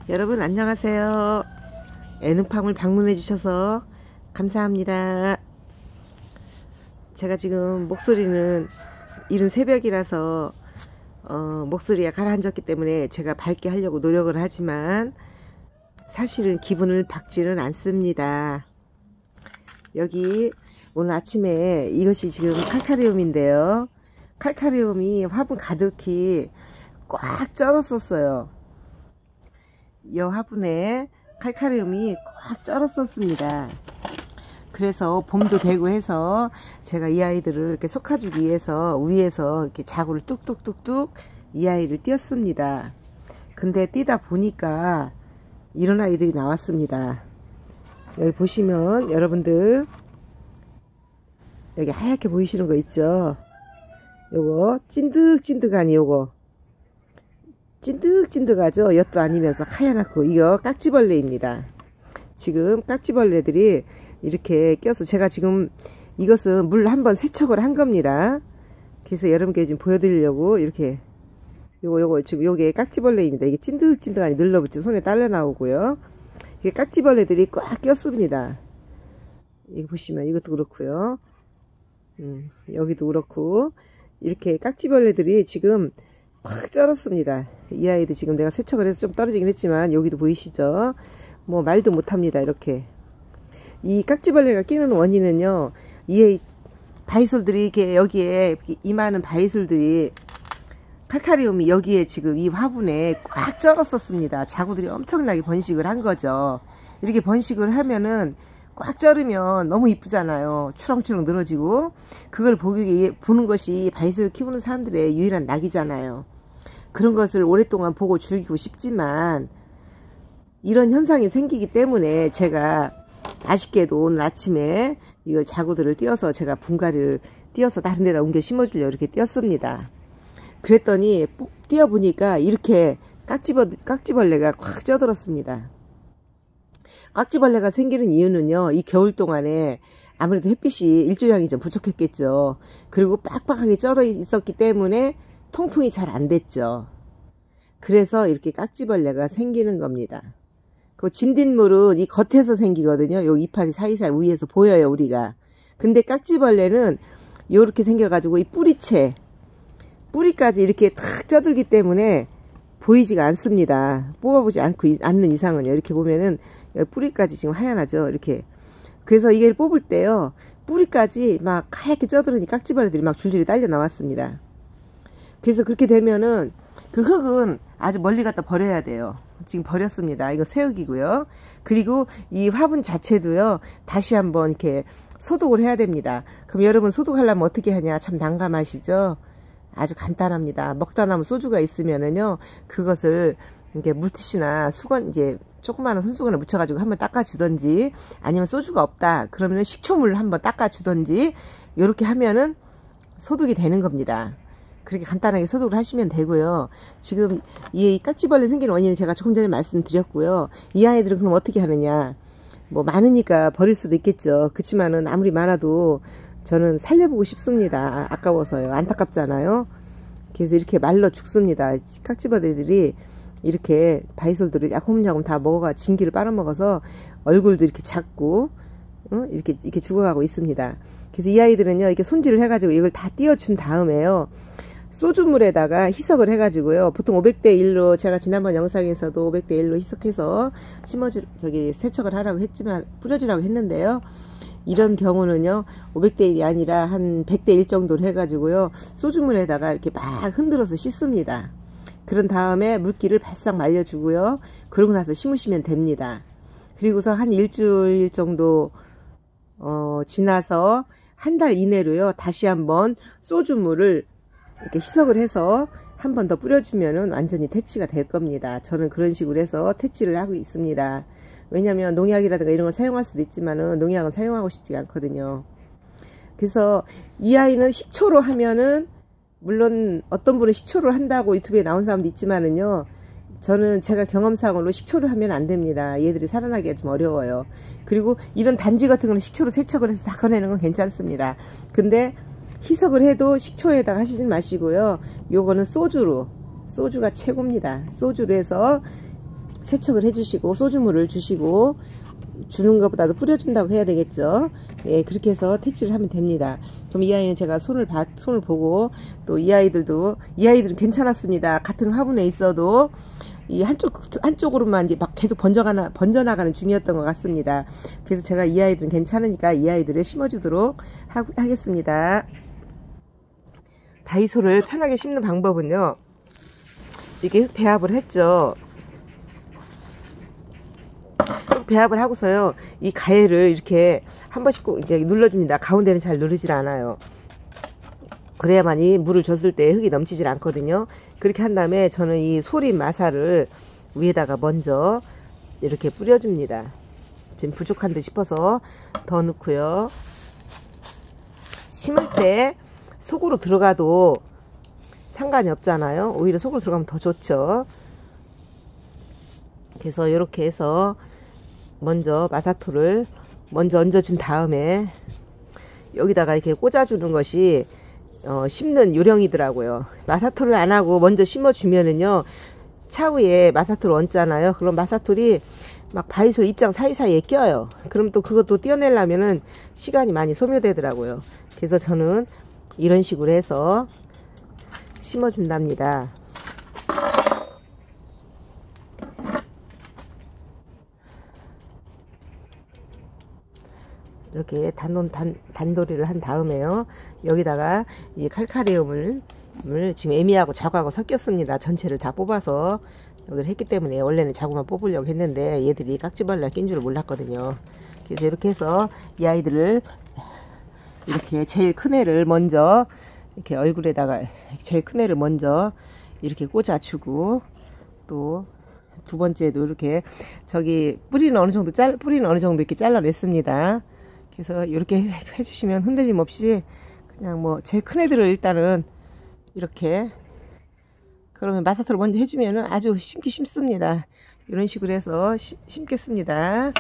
여러분 안녕하세요. 애능팜을 방문해 주셔서 감사합니다. 제가 지금 목소리는 이른 새벽이라서 목소리가 가라앉았기 때문에 제가 밝게 하려고 노력을 하지만 사실은 기분을 박지는 않습니다. 여기 오늘 아침에 이것이 지금 칼카리움인데요. 칼카리움이 화분 가득히 꽉 쩔었었어요. 이 화분에 칼카리움이 꽉 쩔었었습니다. 그래서 봄도 되고 해서 제가 이 아이들을 이렇게 솎아주기 위해서 위에서 이렇게 자구를 뚝뚝뚝뚝 이 아이를 띄었습니다. 근데 띄다 보니까 이런 아이들이 나왔습니다. 여기 보시면 여러분들 여기 하얗게 보이시는 거 있죠? 요거 찐득찐득하니 요거 찐득찐득하죠? 엿도 아니면서 하얗고 이거 깍지벌레입니다. 지금 깍지벌레들이 이렇게 껴서 제가 지금 이것은 물 한번 세척을 한 겁니다. 그래서 여러분께 좀 보여드리려고 이렇게 요거 지금 요게 깍지벌레입니다. 이게 찐득찐득하니 눌러붙지 손에 딸려 나오고요. 이게 깍지벌레들이 꽉 꼈습니다. 이거 보시면 이것도 그렇고요. 여기도 그렇고 이렇게 깍지벌레들이 지금 팍 쩔었습니다. 이 아이도 지금 내가 세척을 해서 좀 떨어지긴 했지만 여기도 보이시죠? 뭐 말도 못합니다. 이렇게 이 깍지벌레가 끼는 원인은요, 이 바이솔들이 이렇게 여기에 이 많은 바이솔들이 칼카리움이 여기에 지금 이 화분에 꽉 쩔었었습니다. 자구들이 엄청나게 번식을 한 거죠. 이렇게 번식을 하면은 꽉 쩔으면 너무 이쁘잖아요. 추렁추렁 늘어지고 그걸 보는 것이 바이솔 키우는 사람들의 유일한 낙이잖아요. 그런 것을 오랫동안 보고 즐기고 싶지만 이런 현상이 생기기 때문에 제가 아쉽게도 오늘 아침에 이걸 자구들을 띄어서 제가 분갈이를 띄어서 다른 데다 옮겨 심어주려고 이렇게 띄었습니다. 그랬더니 띄어보니까 이렇게 깍지벌레가 꽉 쪄들었습니다. 깍지벌레가 생기는 이유는요, 이 겨울 동안에 아무래도 햇빛이 일조량이 좀 부족했겠죠. 그리고 빡빡하게 쩔어 있었기 때문에 통풍이 잘 안 됐죠. 그래서 이렇게 깍지벌레가 생기는 겁니다. 그 진딧물은 이 겉에서 생기거든요. 요 이파리 사이사이 위에서 보여요, 우리가. 근데 깍지벌레는 요렇게 생겨가지고 이 뿌리까지 이렇게 탁 쪄들기 때문에 보이지가 않습니다. 뽑아보지 않는 이상은요. 이렇게 보면은 뿌리까지 지금 하얀하죠. 이렇게. 그래서 이게 뽑을 때요, 뿌리까지 막 하얗게 쪄들으니 깍지벌레들이 막 줄줄이 딸려 나왔습니다. 그래서 그렇게 되면은 그 흙은 아주 멀리 갖다 버려야 돼요. 지금 버렸습니다. 이거 새흙이고요. 그리고 이 화분 자체도요, 다시 한번 이렇게 소독을 해야 됩니다. 그럼 여러분 소독하려면 어떻게 하냐? 참 난감하시죠? 아주 간단합니다. 먹다 남은 소주가 있으면은요, 그것을 이렇게 물티슈나 수건, 이제 조그마한 손수건에 묻혀가지고 한번 닦아주던지, 아니면 소주가 없다 그러면은 식초물로 한번 닦아주던지, 요렇게 하면은 소독이 되는 겁니다. 그렇게 간단하게 소독을 하시면 되고요. 지금 이 깍지벌레 생기는 원인은 제가 조금 전에 말씀드렸고요. 이 아이들은 그럼 어떻게 하느냐? 뭐 많으니까 버릴 수도 있겠죠. 그렇지만은 아무리 많아도 저는 살려보고 싶습니다. 아까워서요. 안타깝잖아요. 그래서 이렇게 말라 죽습니다. 깍지벌레들이 이렇게 바이솔들을 야금야금 다 먹어가 진기를 빨아먹어서 얼굴도 이렇게 작고 이렇게 죽어가고 있습니다. 그래서 이 아이들은요, 이렇게 손질을 해가지고 이걸 다 띄워준 다음에요, 소주물에다가 희석을 해가지고요, 보통 500대1로 제가 지난번 영상에서도 500대1로 희석해서 세척을 하라고 했지만 뿌려주라고 했는데요, 이런 경우는요 500대1이 아니라 한 100대1 정도로 해가지고요, 소주물에다가 이렇게 막 흔들어서 씻습니다. 그런 다음에 물기를 바싹 말려주고요, 그러고 나서 심으시면 됩니다. 그리고서 한 일주일 정도 지나서 한 달 이내로요, 다시 한번 소주물을 이렇게 희석을 해서 한 번 더 뿌려주면은 완전히 퇴치가 될 겁니다. 저는 그런 식으로 해서 퇴치를 하고 있습니다. 왜냐면 농약이라든가 이런 걸 사용할 수도 있지만은 농약은 사용하고 싶지 않거든요. 그래서 이 아이는 식초로 하면은, 물론 어떤 분은 식초를 한다고 유튜브에 나온 사람도 있지만은요, 저는 제가 경험상으로 식초를 하면 안 됩니다. 얘들이 살아나기가 좀 어려워요. 그리고 이런 단지 같은 거는 식초로 세척을 해서 닦아내는 건 괜찮습니다. 근데 희석을 해도 식초에다가 하시지 마시고요, 요거는 소주가 최고입니다. 소주로 해서 세척을 해주시고 소주물을 주시고 주는 것보다도 뿌려준다고 해야 되겠죠. 예, 그렇게 해서 퇴치를 하면 됩니다. 그럼 이 아이는 제가 손을 보고 또 이 아이들은 괜찮았습니다. 같은 화분에 있어도 이 한쪽으로만 이제 막 계속 번져나가는 중이었던 것 같습니다. 그래서 제가 이 아이들은 괜찮으니까 이 아이들을 심어주도록 하겠습니다. 다이소를 편하게 심는 방법은요, 이렇게 배합을 했죠. 배합을 하고서요, 이 가해를 이렇게 한 번씩 꼭 이제 눌러줍니다. 가운데는 잘 누르질 않아요. 그래야만이 물을 줬을 때 흙이 넘치질 않거든요. 그렇게 한 다음에 저는 이 소림 마사를 위에다가 먼저 이렇게 뿌려줍니다. 지금 부족한 듯 싶어서 더 넣고요. 심을 때 속으로 들어가도 상관이 없잖아요. 오히려 속으로 들어가면 더 좋죠. 그래서 이렇게 해서 먼저 마사토를 먼저 얹어준 다음에 여기다가 이렇게 꽂아주는 것이 심는 요령이더라고요. 마사토를 안 하고 먼저 심어주면은요, 차후에 마사토를 얹잖아요. 그럼 마사토리 막 바이솔 입장 사이사이에 껴요. 그럼 또 그것도 떼어내려면은 시간이 많이 소요되더라고요. 그래서 저는 이런 식으로 해서 심어준답니다. 이렇게 단도리를 한 다음에요, 여기다가 이 칼카리움을 지금 에미하고 자구하고 섞였습니다. 전체를 다 뽑아서 여기를 했기 때문에, 원래는 자구만 뽑으려고 했는데 얘들이 깍지벌레가 낀 줄 몰랐거든요. 그래서 이렇게 해서 이 아이들을 이렇게 제일 큰 애를 먼저 이렇게 얼굴에다가 제일 큰 애를 먼저 이렇게 꽂아주고, 또 두 번째도 이렇게 저기 뿌리는 어느 정도 이렇게 잘라냈습니다. 그래서 이렇게 해주시면 흔들림 없이 그냥 뭐 제일 큰 애들을 일단은 이렇게, 그러면 마사토를 먼저 해주면은 아주 심기 쉽습니다. 이런 식으로 해서 심겠습니다.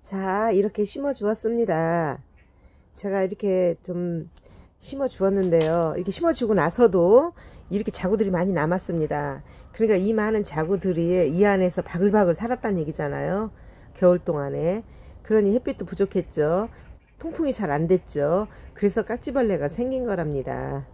자, 이렇게 심어 주었습니다. 제가 이렇게 좀 심어 주었는데요, 이렇게 심어 주고 나서도 이렇게 자구들이 많이 남았습니다. 그러니까 이 많은 자구들이 이 안에서 바글바글 살았다는 얘기잖아요, 겨울 동안에. 그러니 햇빛도 부족했죠. 통풍이 잘 안 됐죠. 그래서 깍지벌레가 생긴 거랍니다.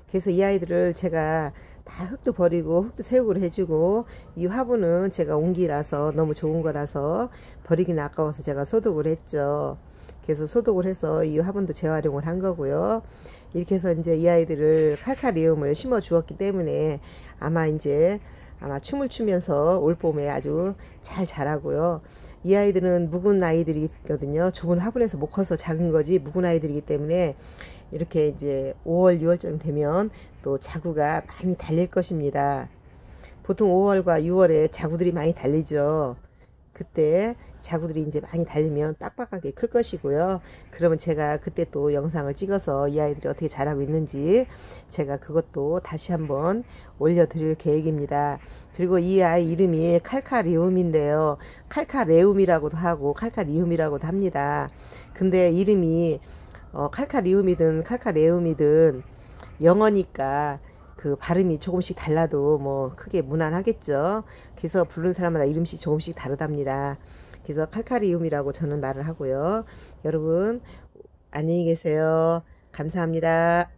그래서 이 아이들을 제가 다 흙도 버리고 흙도 세우고 해주고, 이 화분은 제가 옹기라서 너무 좋은 거라서 버리기는 아까워서 제가 소독을 했죠. 그래서 소독을 해서 이 화분도 재활용을 한 거고요. 이렇게 해서 이제 이 아이들을 칼카리움을 심어 주었기 때문에 아마 춤을 추면서 올 봄에 아주 잘 자라고요. 이 아이들은 묵은 아이들이거든요. 좁은 화분에서 못 커서 작은 거지 묵은 아이들이기 때문에 이렇게 이제 5월 6월쯤 되면 또 자구가 많이 달릴 것입니다. 보통 5월과 6월에 자구들이 많이 달리죠. 그때 자구들이 이제 많이 달리면 빡빡하게 클 것이고요. 그러면 제가 그때 또 영상을 찍어서 이 아이들이 어떻게 자라고 있는지 제가 그것도 다시 한번 올려드릴 계획입니다. 그리고 이 아이 이름이 칼카리움인데요, 칼카레움이라고도 하고 칼카리움이라고도 합니다. 근데 이름이 칼카리움이든 칼카레움이든 영어니까 그 발음이 조금씩 달라도 뭐 크게 무난하겠죠. 그래서 부르는 사람마다 이름씩 조금씩 다르답니다. 그래서 칼카리움이라고 저는 말을 하고요. 여러분 안녕히 계세요. 감사합니다.